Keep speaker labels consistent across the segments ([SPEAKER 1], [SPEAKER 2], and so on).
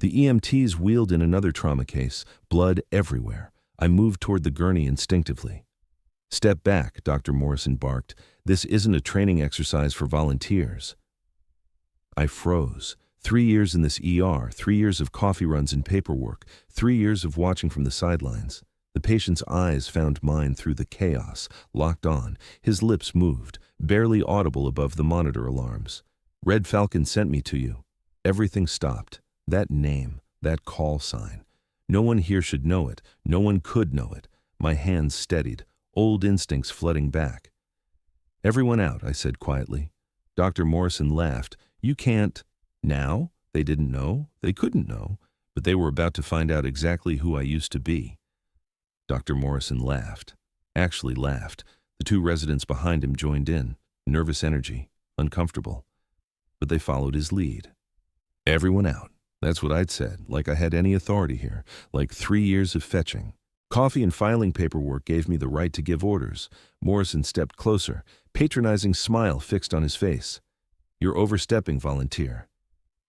[SPEAKER 1] The EMTs wheeled in another trauma case, blood everywhere. I moved toward the gurney instinctively. "Step back," Dr. Morrison barked. "This isn't a training exercise for volunteers." I froze. 3 years in this ER, 3 years of coffee runs and paperwork, 3 years of watching from the sidelines. The patient's eyes found mine through the chaos, locked on. His lips moved, barely audible above the monitor alarms. "Red Falcon sent me to you." Everything stopped. That name, that call sign. No one here should know it. No one could know it. My hands steadied, old instincts flooding back. "Everyone out," I said quietly. Dr. Morrison laughed. "You can't." Now? They didn't know. They couldn't know. But they were about to find out exactly who I used to be. Dr. Morrison laughed. Actually laughed. The 2 residents behind him joined in. Nervous energy. Uncomfortable. But they followed his lead. "Everyone out." That's what I'd said, like I had any authority here, like 3 years of fetching. Coffee and filing paperwork gave me the right to give orders. Morrison stepped closer, patronizing smile fixed on his face. "You're overstepping, volunteer.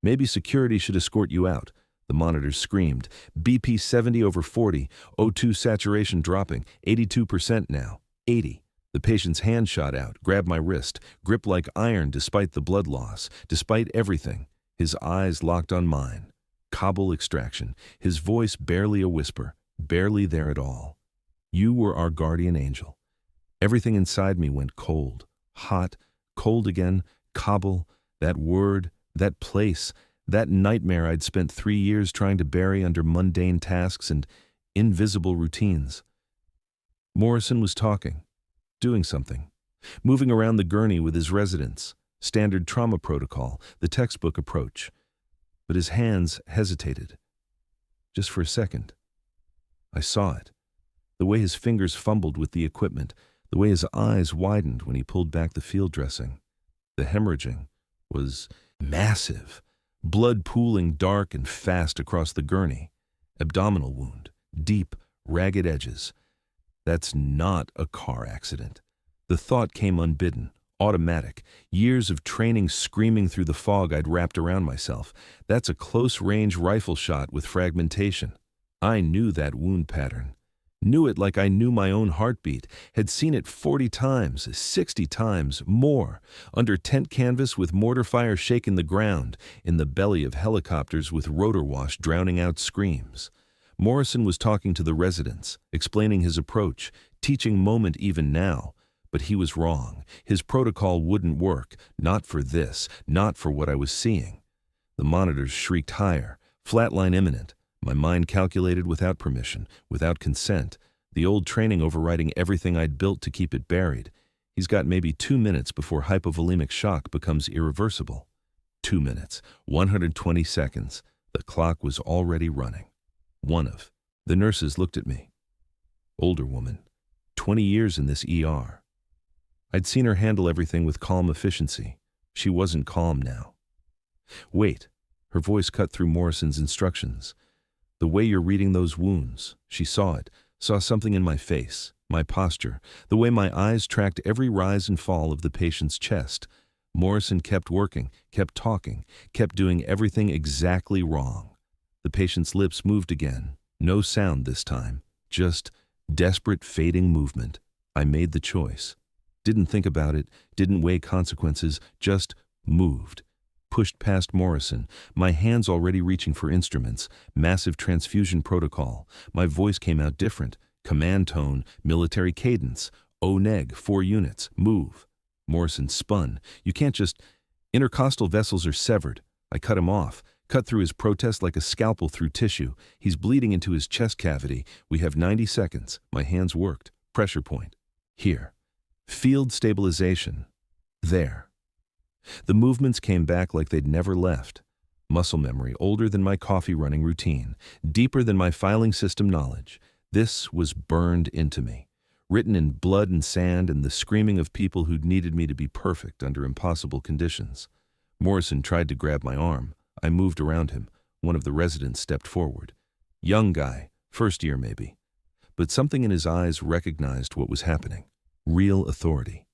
[SPEAKER 1] Maybe security should escort you out." The monitors screamed. "BP 70/40, O2 saturation dropping, 82% now, 80. The patient's hand shot out, grabbed my wrist, grip like iron despite the blood loss, despite everything. His eyes locked on mine. Kabul extraction, his voice barely a whisper, barely there at all. "You were our guardian angel." Everything inside me went cold, hot, cold again. Kabul, that word, that place, that nightmare I'd spent 3 years trying to bury under mundane tasks and invisible routines. Morrison was talking, doing something, moving around the gurney with his residents, standard trauma protocol, the textbook approach. But his hands hesitated. Just for a second. I saw it. The way his fingers fumbled with the equipment, the way his eyes widened when he pulled back the field dressing. The hemorrhaging was massive, blood pooling dark and fast across the gurney. Abdominal wound, deep, ragged edges. That's not a car accident. The thought came unbidden, automatic, years of training screaming through the fog I'd wrapped around myself. That's a close-range rifle shot with fragmentation. I knew that wound pattern. Knew it like I knew my own heartbeat, had seen it 40 times, 60 times, more, under tent canvas with mortar fire shaking the ground, in the belly of helicopters with rotor wash drowning out screams. Morrison was talking to the residents, explaining his approach, teaching moment even now. But he was wrong. His protocol wouldn't work, not for this, not for what I was seeing. The monitors shrieked higher, flatline imminent. My mind calculated without permission, without consent, the old training overriding everything I'd built to keep it buried. He's got maybe 2 minutes before hypovolemic shock becomes irreversible. 2 minutes, 120 seconds. The clock was already running. One of the nurses looked at me. Older woman, 20 years in this ER. I'd seen her handle everything with calm efficiency. She wasn't calm now. "Wait," her voice cut through Morrison's instructions. "The way you're reading those wounds," she saw it, saw something in my face, my posture, the way my eyes tracked every rise and fall of the patient's chest. Morrison kept working, kept talking, kept doing everything exactly wrong. The patient's lips moved again, no sound this time, just desperate fading movement. I made the choice. Didn't think about it, didn't weigh consequences, just moved. Pushed past Morrison, my hands already reaching for instruments, massive transfusion protocol. My voice came out different, command tone, military cadence. O-neg, 4 units, move. Morrison spun. "You can't just..." "Intercostal vessels are severed." I cut him off, cut through his protest like a scalpel through tissue. He's bleeding into his chest cavity. We have 90 seconds. My hands worked. Pressure point. Here. Field stabilization. There. The movements came back like they'd never left. Muscle memory older than my coffee running routine, deeper than my filing system knowledge. This was burned into me, written in blood and sand and the screaming of people who'd needed me to be perfect under impossible conditions. Morrison tried to grab my arm. I moved around him. One of the residents stepped forward. Young guy, first year maybe. But something in his eyes recognized what was happening. Real authority.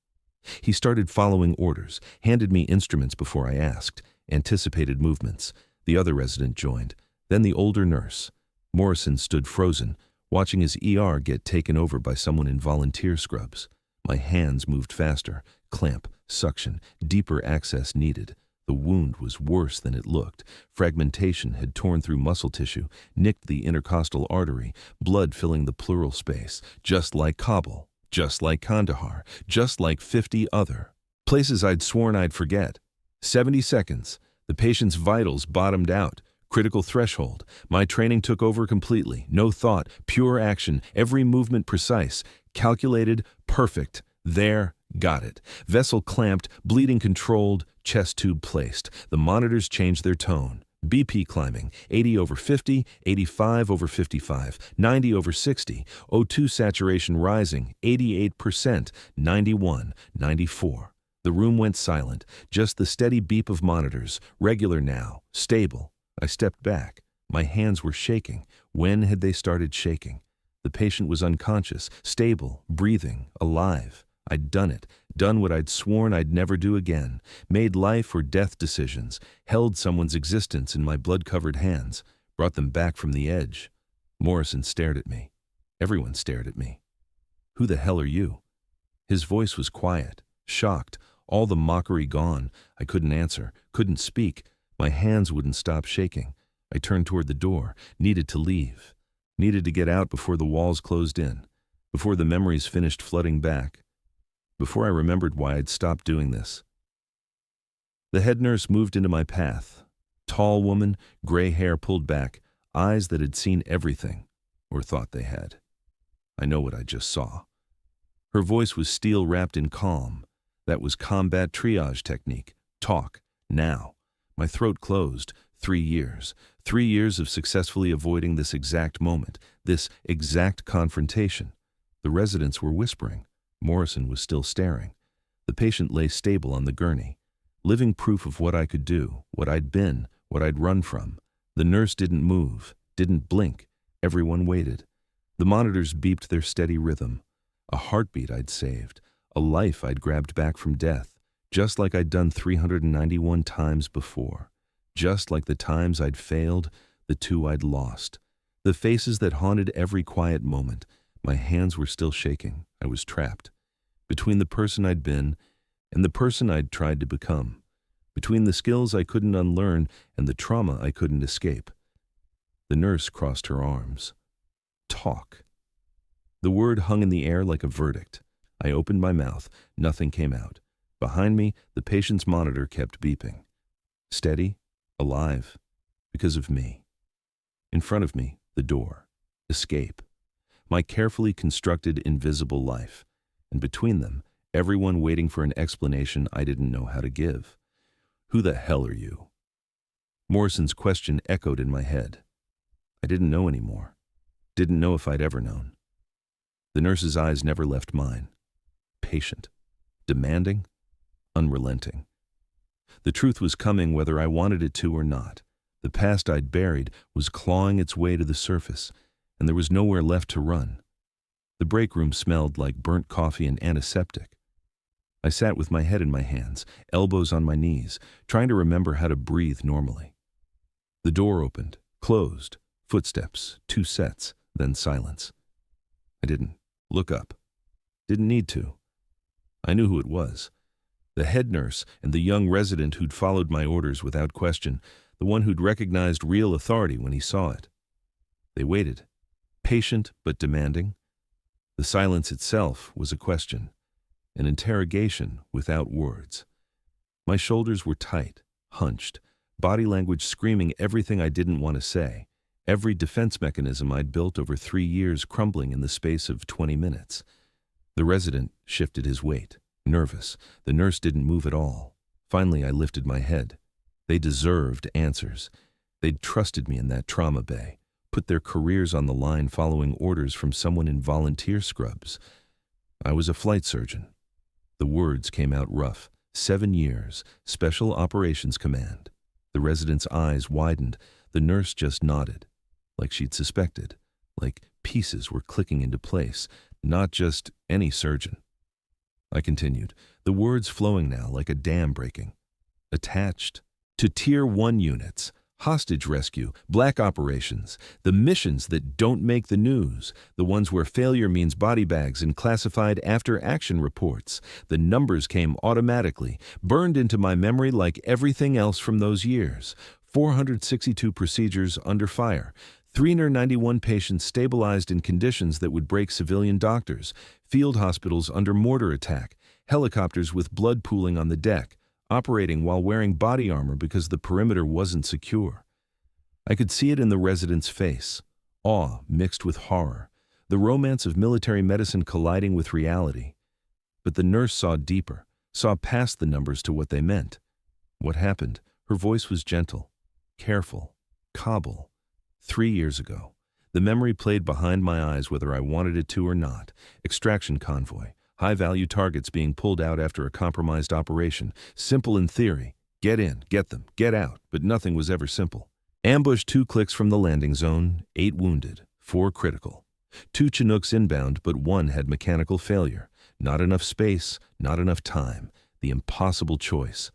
[SPEAKER 1] He started following orders, handed me instruments before I asked, anticipated movements. The other resident joined. Then the older nurse. Morrison stood frozen, watching his ER get taken over by someone in volunteer scrubs. My hands moved faster. Clamp, suction, deeper access needed. The wound was worse than it looked. Fragmentation had torn through muscle tissue, nicked the intercostal artery, blood filling the pleural space, just like Kabul, just like Kandahar, just like 50 other places I'd sworn I'd forget. 70 seconds. The patient's vitals bottomed out. Critical threshold. My training took over completely. No thought, pure action, every movement precise, calculated, perfect. There, got it. Vessel clamped, bleeding controlled, chest tube placed. The monitors changed their tone. BP climbing, 80/50, 85/55, 90/60, O2 saturation rising, 88%, 91, 94. The room went silent, just the steady beep of monitors, regular now, stable. I stepped back. My hands were shaking. When had they started shaking? The patient was unconscious, stable, breathing, alive. I'd done it, done what I'd sworn I'd never do again, made life or death decisions, held someone's existence in my blood-covered hands, brought them back from the edge. Morrison stared at me. Everyone stared at me. "Who the hell are you?" His voice was quiet, shocked, all the mockery gone. I couldn't answer, couldn't speak. My hands wouldn't stop shaking. I turned toward the door, needed to leave, needed to get out before the walls closed in, before the memories finished flooding back, before I remembered why I'd stopped doing this. The head nurse moved into my path. Tall woman, gray hair pulled back, eyes that had seen everything, or thought they had. I know what I just saw. Her voice was steel-wrapped in calm. That was combat triage technique. Talk, now. My throat closed. 3 years. 3 years of successfully avoiding this exact moment, this exact confrontation. The residents were whispering. Morrison was still staring. The patient lay stable on the gurney. Living proof of what I could do, what I'd been, what I'd run from. The nurse didn't move, didn't blink. Everyone waited. The monitors beeped their steady rhythm. A heartbeat I'd saved. A life I'd grabbed back from death. Just like I'd done 391 times before. Just like the times I'd failed, the 2 I'd lost. The faces that haunted every quiet moment. My hands were still shaking. I was trapped. Between the person I'd been and the person I'd tried to become. Between the skills I couldn't unlearn and the trauma I couldn't escape. The nurse crossed her arms. Talk. The word hung in the air like a verdict. I opened my mouth. Nothing came out. Behind me, the patient's monitor kept beeping. Steady, alive, because of me. In front of me, the door. Escape. My carefully constructed invisible life. And between them, everyone waiting for an explanation I didn't know how to give. Who the hell are you? Morrison's question echoed in my head. I didn't know anymore. Didn't know if I'd ever known. The nurse's eyes never left mine. Patient. Demanding. Unrelenting. The truth was coming whether I wanted it to or not. The past I'd buried was clawing its way to the surface, and there was nowhere left to run. The break room smelled like burnt coffee and antiseptic. I sat with my head in my hands, elbows on my knees, trying to remember how to breathe normally. The door opened, closed, footsteps, 2 sets, then silence. I didn't look up. Didn't need to. I knew who it was. The head nurse and the young resident who'd followed my orders without question, the one who'd recognized real authority when he saw it. They waited, patient but demanding. The silence itself was a question, an interrogation without words. My shoulders were tight, hunched, body language screaming everything I didn't want to say, every defense mechanism I'd built over 3 years crumbling in the space of 20 minutes. The resident shifted his weight. Nervous, the nurse didn't move at all. Finally, I lifted my head. They deserved answers. They'd trusted me in that trauma bay, put their careers on the line following orders from someone in volunteer scrubs. I was a flight surgeon. The words came out rough. 7 years, Special Operations Command. The resident's eyes widened. The nurse just nodded, like she'd suspected, like pieces were clicking into place, not just any surgeon. I continued, the words flowing now like a dam breaking. Attached to Tier 1 units, Hostage rescue, black operations, the missions that don't make the news, the ones where failure means body bags and classified after-action reports. The numbers came automatically, burned into my memory like everything else from those years. 462 procedures under fire, 391 patients stabilized in conditions that would break civilian doctors, field hospitals under mortar attack, helicopters with blood pooling on the deck, operating while wearing body armor because the perimeter wasn't secure. I could see it in the resident's face, awe mixed with horror, the romance of military medicine colliding with reality. But the nurse saw deeper, saw past the numbers to what they meant. What happened? Her voice was gentle, careful, Kabul. 3 years ago. The memory played behind my eyes whether I wanted it to or not. Extraction convoy. High-value targets being pulled out after a compromised operation. Simple in theory. Get in, get them, get out. But nothing was ever simple. Ambush 2 clicks from the landing zone, 8 wounded, 4 critical. 2 Chinooks inbound, but 1 had mechanical failure. Not enough space, not enough time. The impossible choice.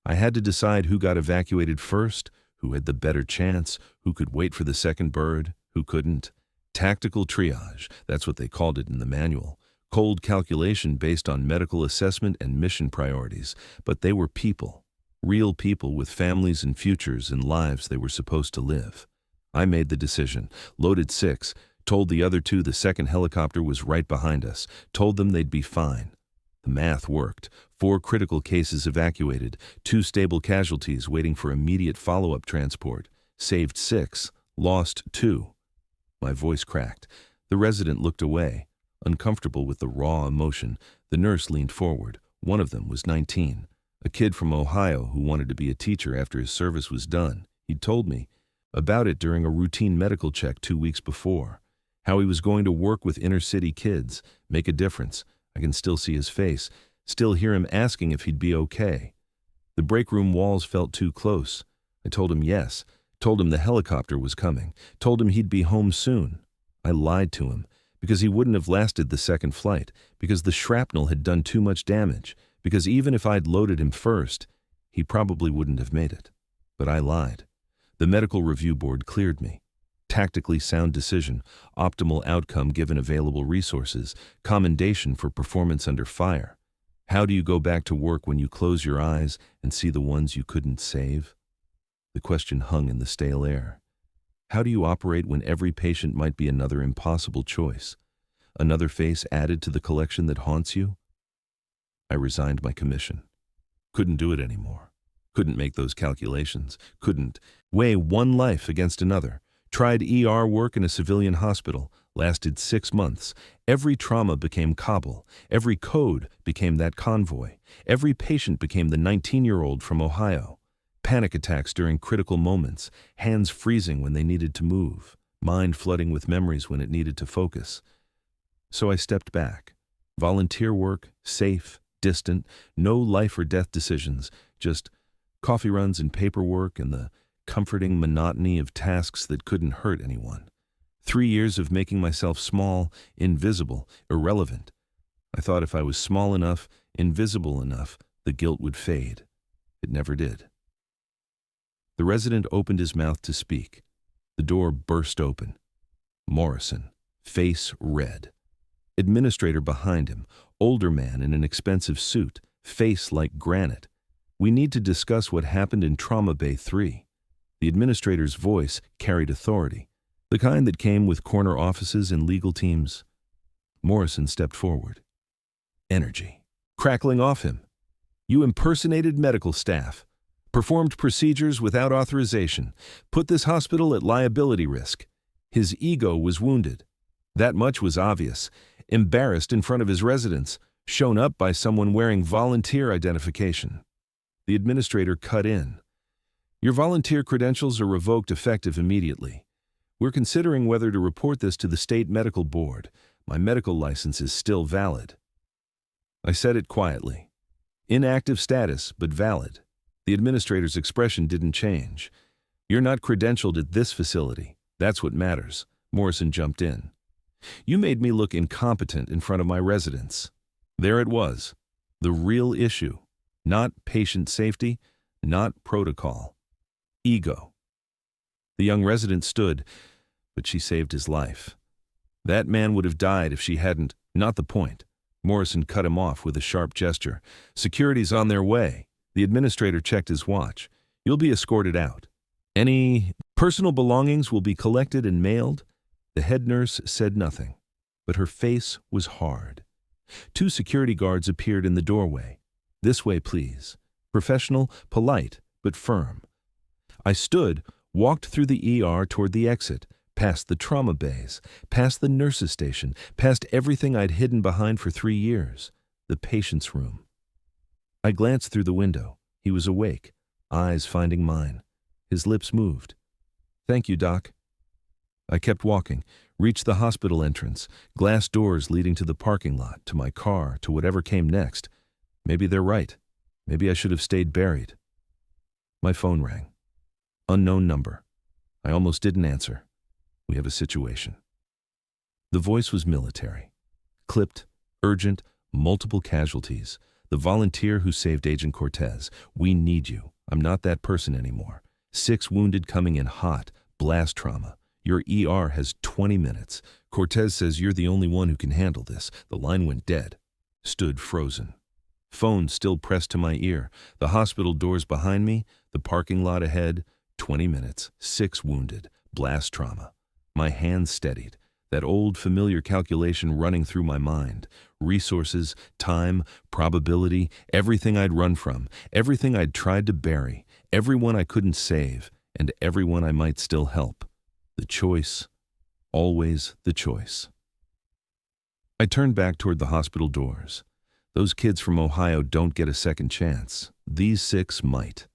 [SPEAKER 1] I had to decide who got evacuated first, who had the better chance, who could wait for the second bird, who couldn't. Tactical triage, that's what they called it in the manual. Cold calculation based on medical assessment and mission priorities, but they were people, real people with families and futures and lives they were supposed to live. I made the decision, loaded 6, told the other 2 the second helicopter was right behind us, told them they'd be fine. The math worked. 4 critical cases evacuated, 2 stable casualties waiting for immediate follow-up transport. Saved 6, lost 2. My voice cracked. The resident looked away. Uncomfortable with the raw emotion, the nurse leaned forward. One of them was 19, a kid from Ohio who wanted to be a teacher after his service was done. He'd told me about it during a routine medical check 2 weeks before, how he was going to work with inner-city kids, make a difference. I can still see his face, still hear him asking if he'd be okay. The break room walls felt too close. I told him yes, told him the helicopter was coming, told him he'd be home soon. I lied to him. Because he wouldn't have lasted the second flight, because the shrapnel had done too much damage, because even if I'd loaded him first, he probably wouldn't have made it. But I lied. The medical review board cleared me. Tactically sound decision, optimal outcome given available resources, commendation for performance under fire. How do you go back to work when you close your eyes and see the ones you couldn't save? The question hung in the stale air. How do you operate when every patient might be another impossible choice? Another face added to the collection that haunts you? I resigned my commission. Couldn't do it anymore. Couldn't make those calculations. Couldn't weigh one life against another. Tried ER work in a civilian hospital. Lasted 6 months. Every trauma became Kabul. Every code became that convoy. Every patient became the 19-year-old from Ohio. Panic attacks during critical moments, hands freezing when they needed to move, mind flooding with memories when it needed to focus. So I stepped back. Volunteer work, safe, distant, no life or death decisions, just coffee runs and paperwork and the comforting monotony of tasks that couldn't hurt anyone. 3 years of making myself small, invisible, irrelevant. I thought if I was small enough, invisible enough, the guilt would fade. It never did. The resident opened his mouth to speak. The door burst open. Morrison, face red. Administrator behind him, older man in an expensive suit, face like granite. We need to discuss what happened in Trauma Bay 3. The administrator's voice carried authority, the kind that came with corner offices and legal teams. Morrison stepped forward. Energy crackling off him. You impersonated medical staff. Performed procedures without authorization, put this hospital at liability risk. His ego was wounded. That much was obvious. Embarrassed in front of his residents, shown up by someone wearing volunteer identification. The administrator cut in. Your volunteer credentials are revoked effective immediately. We're considering whether to report this to the state medical board. My medical license is still valid. I said it quietly. Inactive status, but valid. The administrator's expression didn't change. You're not credentialed at this facility. That's what matters. Morrison jumped in. You made me look incompetent in front of my residents. There it was. The real issue. Not patient safety, not protocol. Ego. The young resident stood, but she saved his life. That man would have died if she hadn't. Not the point. Morrison cut him off with a sharp gesture. Security's on their way. The administrator checked his watch. You'll be escorted out. Any personal belongings will be collected and mailed. The head nurse said nothing, but her face was hard. 2 security guards appeared in the doorway. This way, please. Professional, polite, but firm. I stood, walked through the ER toward the exit, past the trauma bays, past the nurses' station, past everything I'd hidden behind for 3 years, the patient's room. I glanced through the window. He was awake, eyes finding mine. His lips moved. Thank you, Doc. I kept walking, reached the hospital entrance, glass doors leading to the parking lot, to my car, to whatever came next. Maybe they're right. Maybe I should have stayed buried. My phone rang. Unknown number. I almost didn't answer. We have a situation. The voice was military. Clipped, urgent, multiple casualties. The volunteer who saved Agent Cortez. We need you. I'm not that person anymore. 6 wounded coming in hot, blast trauma. Your ER has 20 minutes. Cortez says you're the only one who can handle this. The line went dead. Stood frozen. Phone still pressed to my ear. The hospital doors behind me, the parking lot ahead. 20 minutes, 6 wounded, blast trauma. My hands steadied. That old familiar calculation running through my mind. Resources, time, probability, everything I'd run from, everything I'd tried to bury, everyone I couldn't save, and everyone I might still help. The choice, always the choice. I turned back toward the hospital doors. Those kids from Ohio don't get a second chance. These 6 might.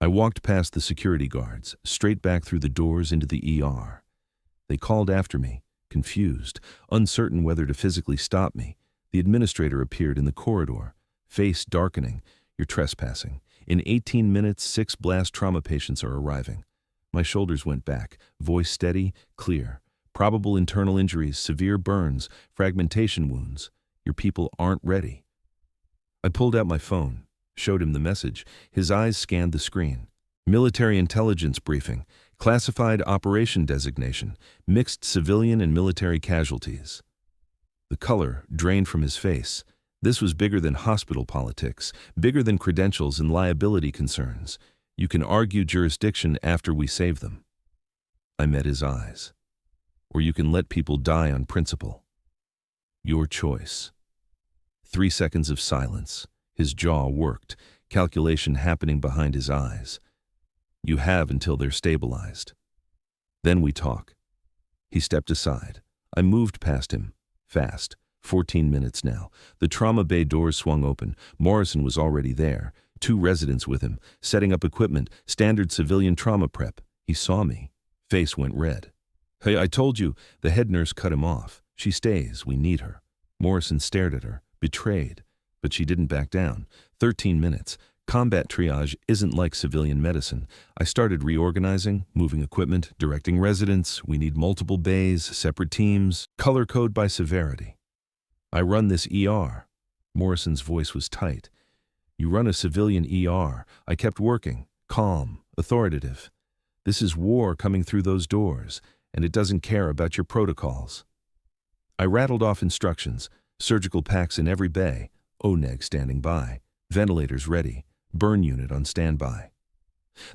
[SPEAKER 1] I walked past the security guards, straight back through the doors into the ER. They called after me, confused, uncertain whether to physically stop me. The administrator appeared in the corridor, face darkening. You're trespassing. In 18 minutes, 6 blast trauma patients are arriving. My shoulders went back, voice steady, clear. Probable internal injuries, severe burns, fragmentation wounds. Your people aren't ready. I pulled out my phone, showed him the message. His eyes scanned the screen. Military intelligence briefing, classified operation designation, mixed civilian and military casualties. The color drained from his face. This was bigger than hospital politics, bigger than credentials and liability concerns. You can argue jurisdiction after we save them. I met his eyes. Or you can let people die on principle. Your choice. 3 seconds of silence. His jaw worked, calculation happening behind his eyes. You have until they're stabilized. Then we talk. He stepped aside. I moved past him, fast. 14 minutes now. The trauma bay doors swung open. Morrison was already there. 2 residents with him, setting up equipment, standard civilian trauma prep. He saw me. Face went red. Hey, I told you. The head nurse cut him off. She stays. We need her. Morrison stared at her, betrayed. But she didn't back down. 13 minutes. Combat triage isn't like civilian medicine. I started reorganizing, moving equipment, directing residents. We need multiple bays, separate teams, color code by severity. I run this ER. Morrison's voice was tight. You run a civilian ER. I kept working, calm, authoritative. This is war coming through those doors, and it doesn't care about your protocols. I rattled off instructions, surgical packs in every bay, ONEG standing by, ventilators ready, burn unit on standby.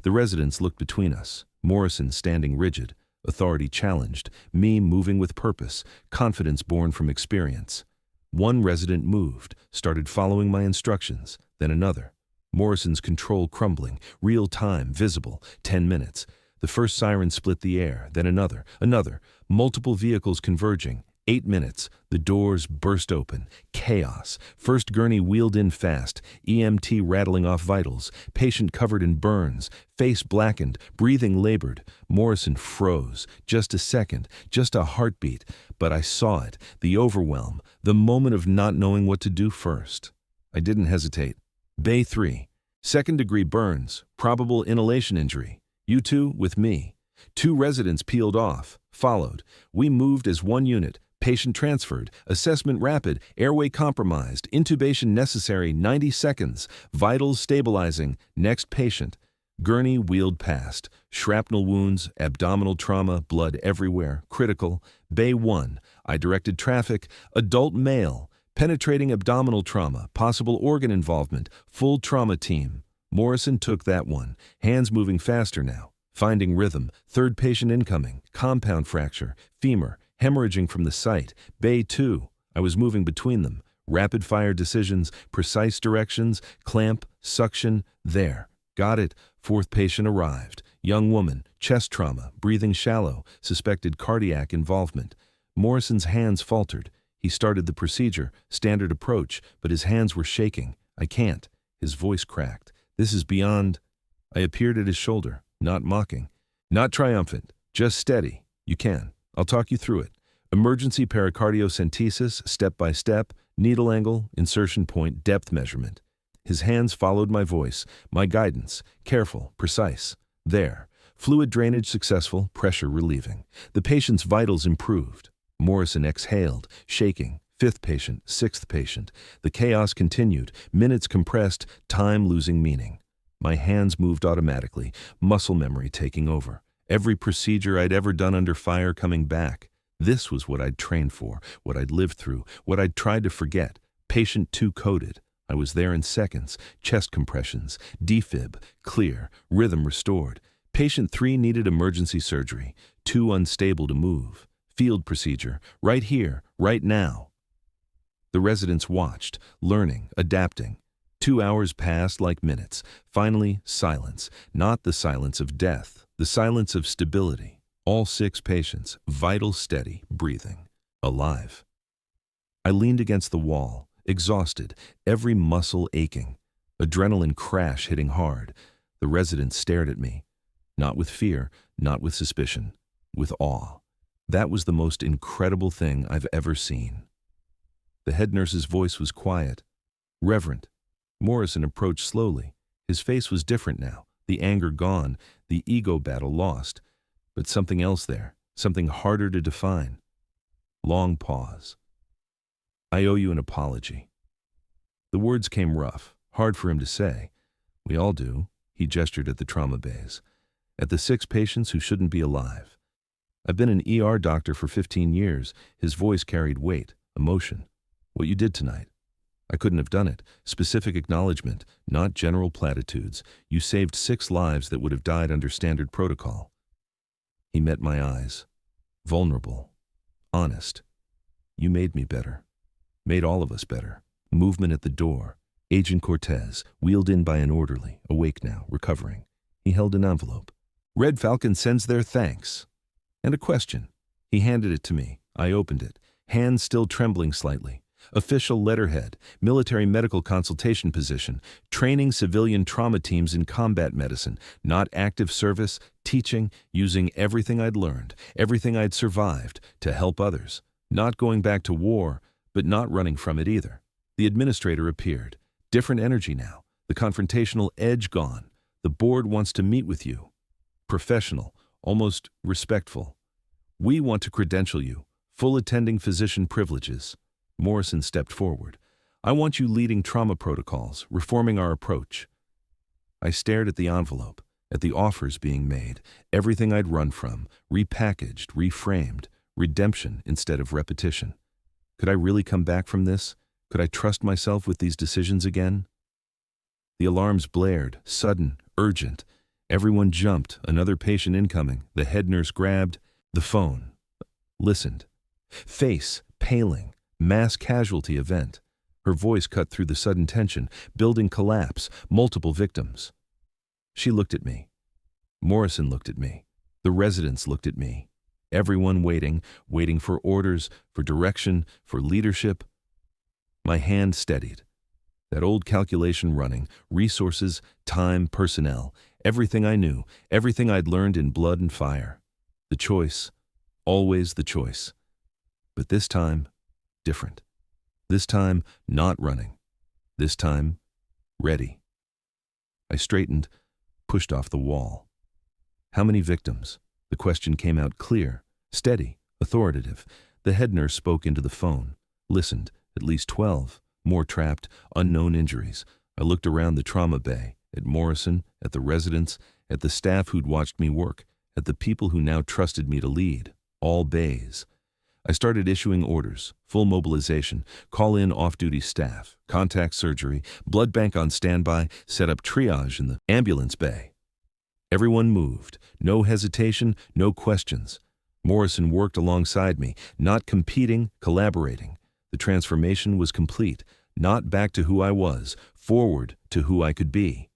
[SPEAKER 1] The residents looked between us, Morrison standing rigid, authority challenged, me moving with purpose, confidence born from experience. One resident moved, started following my instructions, then another. Morrison's control crumbling, real time, visible, 10 minutes. The first siren split the air, then another, multiple vehicles converging. 8 minutes, the doors burst open. Chaos. First gurney wheeled in fast, EMT rattling off vitals, patient covered in burns, face blackened, breathing labored. Morrison froze. Just a second, just a heartbeat. But I saw it, the overwhelm, the moment of not knowing what to do first. I didn't hesitate. Bay 3. 2nd-degree burns, probable inhalation injury. You 2 with me. 2 residents peeled off, followed. We moved as one unit. Patient transferred, assessment rapid, airway compromised, intubation necessary, 90 seconds, vitals stabilizing, next patient. Gurney wheeled past. Shrapnel wounds, abdominal trauma, blood everywhere, critical. Bay 1. I directed traffic. Adult male. Penetrating abdominal trauma, possible organ involvement, full trauma team. Morrison took that one. Hands moving faster now. Finding rhythm. Third patient incoming. Compound fracture. Femur. Hemorrhaging from the site. Bay 2. I was moving between them. Rapid-fire decisions, precise directions, clamp, suction, there. Got it. Fourth patient arrived. Young woman, chest trauma, breathing shallow, suspected cardiac involvement. Morrison's hands faltered. He started the procedure, standard approach, but his hands were shaking. I can't. His voice cracked. This is beyond. I appeared at his shoulder, not mocking, not triumphant, just steady. You can. I'll talk you through it. Emergency pericardiocentesis, step by step, needle angle, insertion point, depth measurement. His hands followed my voice, my guidance, careful, precise. There. Fluid drainage successful, pressure relieving. The patient's vitals improved. Morrison exhaled, shaking. Fifth patient, sixth patient. The chaos continued, minutes compressed, time losing meaning. My hands moved automatically, muscle memory taking over. Every procedure I'd ever done under fire coming back. This was what I'd trained for, what I'd lived through, what I'd tried to forget. Patient 2 coded. I was there in seconds. Chest compressions, defib, clear, rhythm restored. Patient 3 needed emergency surgery, too unstable to move. Field procedure, right here, right now. The residents watched, learning, adapting. 2 hours passed like minutes. Finally, silence. Not the silence of death, the silence of stability. All 6 patients, vital steady, breathing, alive. I leaned against the wall, exhausted, every muscle aching. Adrenaline crash hitting hard. The residents stared at me. Not with fear, not with suspicion, with awe. That was the most incredible thing I've ever seen. The head nurse's voice was quiet, reverent. Morrison approached slowly. His face was different now, the anger gone, the ego battle lost. But something else there, something harder to define. Long pause. I owe you an apology. The words came rough, hard for him to say. We all do. He gestured at the trauma bays. At the 6 patients who shouldn't be alive. I've been an ER doctor for 15 years. His voice carried weight, emotion. What you did tonight. I couldn't have done it. Specific acknowledgement, not general platitudes. You saved 6 lives that would have died under standard protocol. He met my eyes. Vulnerable. Honest. You made me better. Made all of us better. Movement at the door. Agent Cortez, wheeled in by an orderly, awake now, recovering. He held an envelope. Red Falcon sends their thanks. And a question. He handed it to me. I opened it, hands still trembling slightly. Official letterhead, military medical consultation position, training civilian trauma teams in combat medicine, not active service, teaching, using everything I'd learned, everything I'd survived, to help others. Not going back to war, but not running from it either. The administrator appeared. Different energy now, the confrontational edge gone. The board wants to meet with you. Professional, almost respectful. We want to credential you, full attending physician privileges. Morrison stepped forward. I want you leading trauma protocols, reforming our approach. I stared at the envelope, at the offers being made, everything I'd run from, repackaged, reframed, redemption instead of repetition. Could I really come back from this? Could I trust myself with these decisions again? The alarms blared, sudden, urgent. Everyone jumped, another patient incoming. The head nurse grabbed the phone. Listened. Face paling. Mass casualty event. Her voice cut through the sudden tension. Building collapse. Multiple victims. She looked at me. Morrison looked at me. The residents looked at me. Everyone waiting for orders, for direction, for leadership. My hand steadied. That old calculation running, resources, time, personnel, everything I knew, everything I'd learned in blood and fire. The choice, always the choice. But this time, different. This time, not running. This time, ready. I straightened, pushed off the wall. How many victims? The question came out clear, steady, authoritative. The head nurse spoke into the phone, listened, at least 12, more trapped, unknown injuries. I looked around the trauma bay. at Morrison, at the residents, at the staff who'd watched me work, at the people who now trusted me to lead, all bays. I started issuing orders, full mobilization, call in off-duty staff, contact surgery, blood bank on standby, set up triage in the ambulance bay. Everyone moved, no hesitation, no questions. Morrison worked alongside me, not competing, collaborating. The transformation was complete, not back to who I was, forward to who I could be.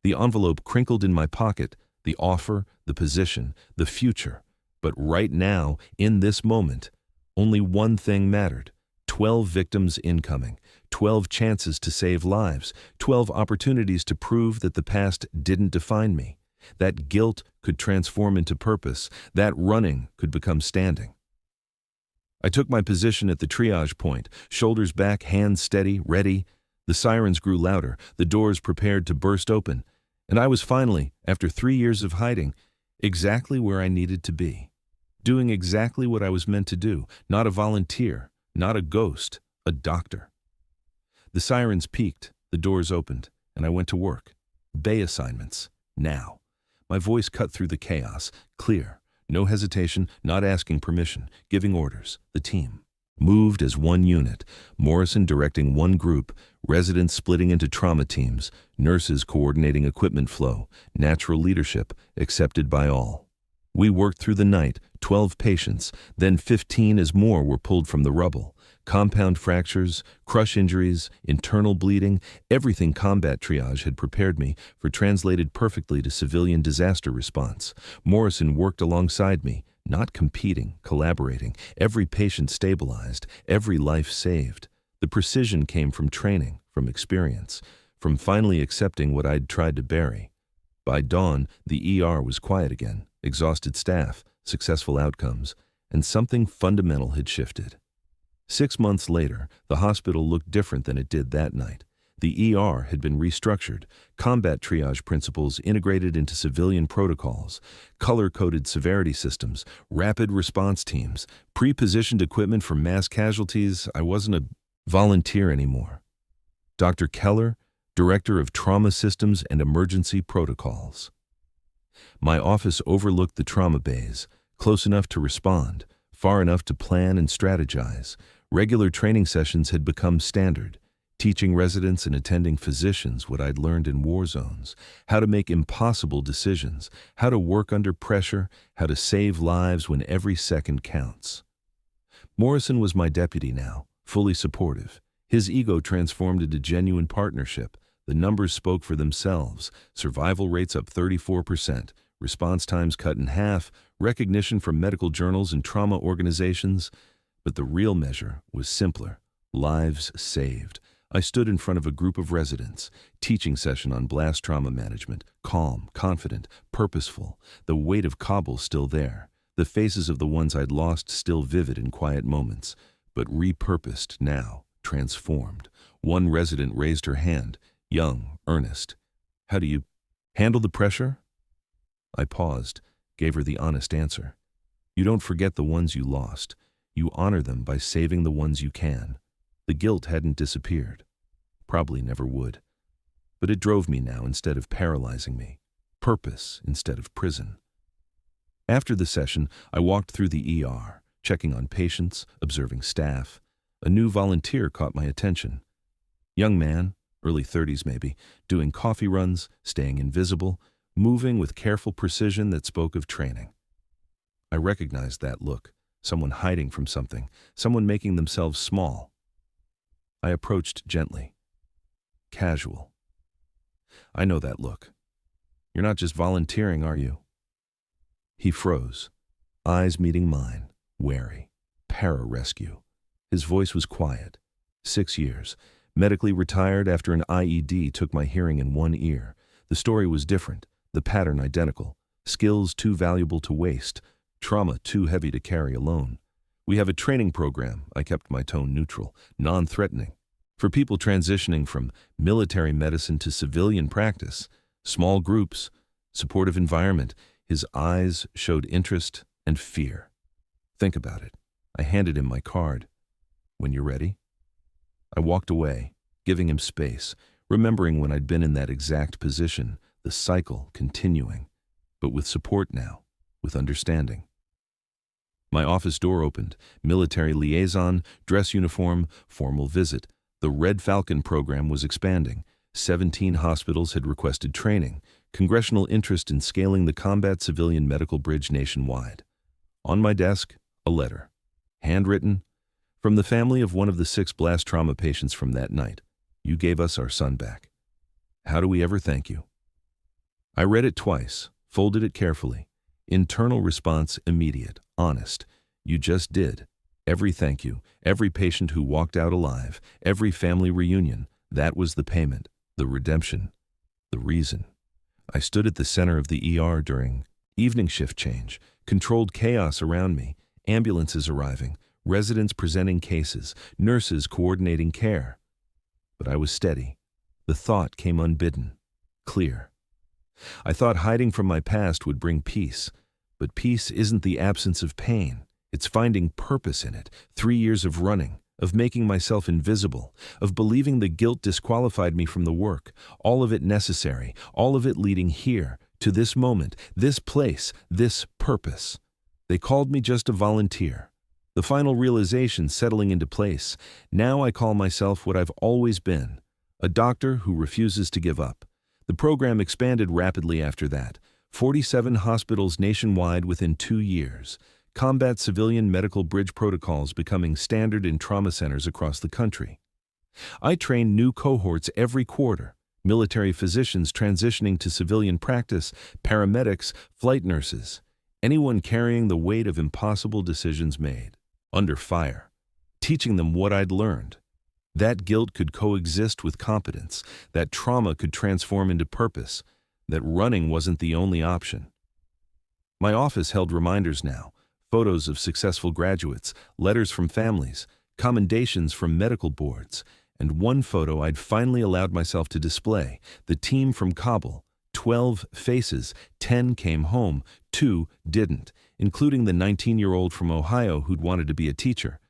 [SPEAKER 1] The envelope crinkled in my pocket, the offer, the position, the future. But right now, in this moment, only one thing mattered. 12 victims incoming, 12 chances to save lives, 12 opportunities to prove that the past didn't define me. That guilt could transform into purpose, that running could become standing. I took my position at the triage point, shoulders back, hands steady, ready. The sirens grew louder, the doors prepared to burst open, and I was finally, after 3 years of hiding, exactly where I needed to be. Doing exactly what I was meant to do, not a volunteer, not a ghost, a doctor. The sirens peaked, the doors opened, and I went to work. Bay assignments, now. My voice cut through the chaos, clear, no hesitation, not asking permission, giving orders. The team moved as one unit, Morrison directing one group, residents splitting into trauma teams, nurses coordinating equipment flow, natural leadership accepted by all. We worked through the night, 12 patients, then 15 as more were pulled from the rubble. Compound fractures, crush injuries, internal bleeding, everything combat triage had prepared me for translated perfectly to civilian disaster response. Morrison worked alongside me, not competing, collaborating. Every patient stabilized, every life saved. The precision came from training, from experience, from finally accepting what I'd tried to bury. By dawn, the ER was quiet again, exhausted staff, successful outcomes, and something fundamental had shifted. 6 months later, the hospital looked different than it did that night. The ER had been restructured, combat triage principles integrated into civilian protocols, color-coded severity systems, rapid response teams, pre-positioned equipment for mass casualties. I wasn't a volunteer anymore. Dr. Keller, Director of Trauma Systems and Emergency Protocols. My office overlooked the trauma bays, close enough to respond, far enough to plan and strategize. Regular training sessions had become standard, teaching residents and attending physicians what I'd learned in war zones, how to make impossible decisions, how to work under pressure, how to save lives when every second counts. Morrison was my deputy now, fully supportive. His ego transformed into genuine partnership. The numbers spoke for themselves. Survival rates up 34%, response times cut in half, recognition from medical journals and trauma organizations. But the real measure was simpler. Lives saved. I stood in front of a group of residents, teaching session on blast trauma management, calm, confident, purposeful, the weight of Kabul still there, the faces of the ones I'd lost still vivid in quiet moments, but repurposed now, transformed. One resident raised her hand, young, earnest. "How do you handle the pressure?" I paused, gave her the honest answer. "You don't forget the ones you lost. You honor them by saving the ones you can." The guilt hadn't disappeared. Probably never would. But it drove me now instead of paralyzing me. Purpose instead of prison. After the session, I walked through the ER, checking on patients, observing staff. A new volunteer caught my attention. Young man, early 30s maybe, doing coffee runs, staying invisible, moving with careful precision that spoke of training. I recognized that look. Someone hiding from something, someone making themselves small. I approached gently. Casual. "I know that look. You're not just volunteering, are you?" He froze, eyes meeting mine, wary. Para-rescue. His voice was quiet. 6 years. Medically retired after an IED took my hearing in one ear. The story was different, the pattern identical. Skills too valuable to waste. Trauma too heavy to carry alone. "We have a training program," I kept my tone neutral, non-threatening, "for people transitioning from military medicine to civilian practice. Small groups, supportive environment." His eyes showed interest and fear. "Think about it." I handed him my card. "When you're ready." I walked away, giving him space, remembering when I'd been in that exact position, the cycle continuing, but with support now, with understanding. My office door opened, military liaison, dress uniform, formal visit. The Red Falcon program was expanding. 17 hospitals had requested training, congressional interest in scaling the combat civilian medical bridge nationwide. On my desk, a letter, handwritten, from the family of one of the 6 blast trauma patients from that night. You gave us our son back. How do we ever thank you? I read it twice, folded it carefully. Internal response immediate, honest. You just did. Every thank you, every patient who walked out alive, every family reunion, that was the payment, the redemption, the reason. I stood at the center of the ER during evening shift change, controlled chaos around me, ambulances arriving, residents presenting cases, nurses coordinating care. But I was steady. The thought came unbidden, clear. I thought hiding from my past would bring peace, but peace isn't the absence of pain. It's finding purpose in it. 3 years of running, of making myself invisible, of believing the guilt disqualified me from the work, all of it necessary, all of it leading here, to this moment, this place, this purpose. They called me just a volunteer. The final realization settling into place. Now I call myself what I've always been, a doctor who refuses to give up. The program expanded rapidly after that. 47 hospitals nationwide within 2 years. Combat civilian medical bridge protocols becoming standard in trauma centers across the country. I train new cohorts every quarter. Military physicians transitioning to civilian practice, paramedics, flight nurses. Anyone carrying the weight of impossible decisions made. Under fire. Teaching them what I'd learned. That guilt could coexist with competence, that trauma could transform into purpose, that running wasn't the only option. My office held reminders now, photos of successful graduates, letters from families, commendations from medical boards, and one photo I'd finally allowed myself to display, the team from Kabul. 12 faces, 10 came home, 2 didn't, including the 19-year-old from Ohio who'd wanted to be a teacher.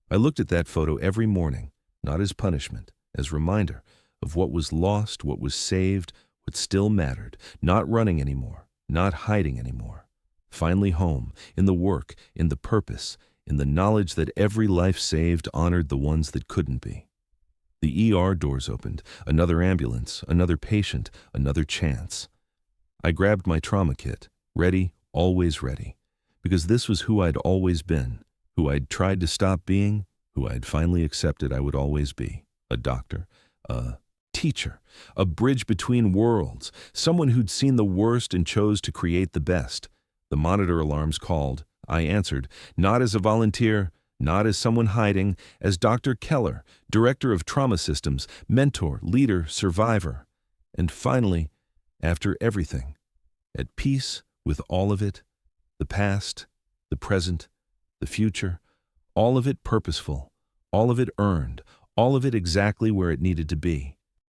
[SPEAKER 1] I looked at that photo every morning, not as punishment, as reminder of what was lost, what was saved, what still mattered, not running anymore, not hiding anymore. Finally home, in the work, in the purpose, in the knowledge that every life saved honored the ones that couldn't be. The ER doors opened, another ambulance, another patient, another chance. I grabbed my trauma kit, ready, always ready, because this was who I'd always been, who I'd tried to stop being, who I'd finally accepted I would always be, a doctor, a teacher, a bridge between worlds, someone who'd seen the worst and chose to create the best. The monitor alarms called. I answered, not as a volunteer, not as someone hiding, as Dr. Keller, Director of Trauma Systems, mentor, leader, survivor. And finally, after everything, at peace with all of it, the past, the present, the future, all of it purposeful, all of it earned, all of it exactly where it needed to be.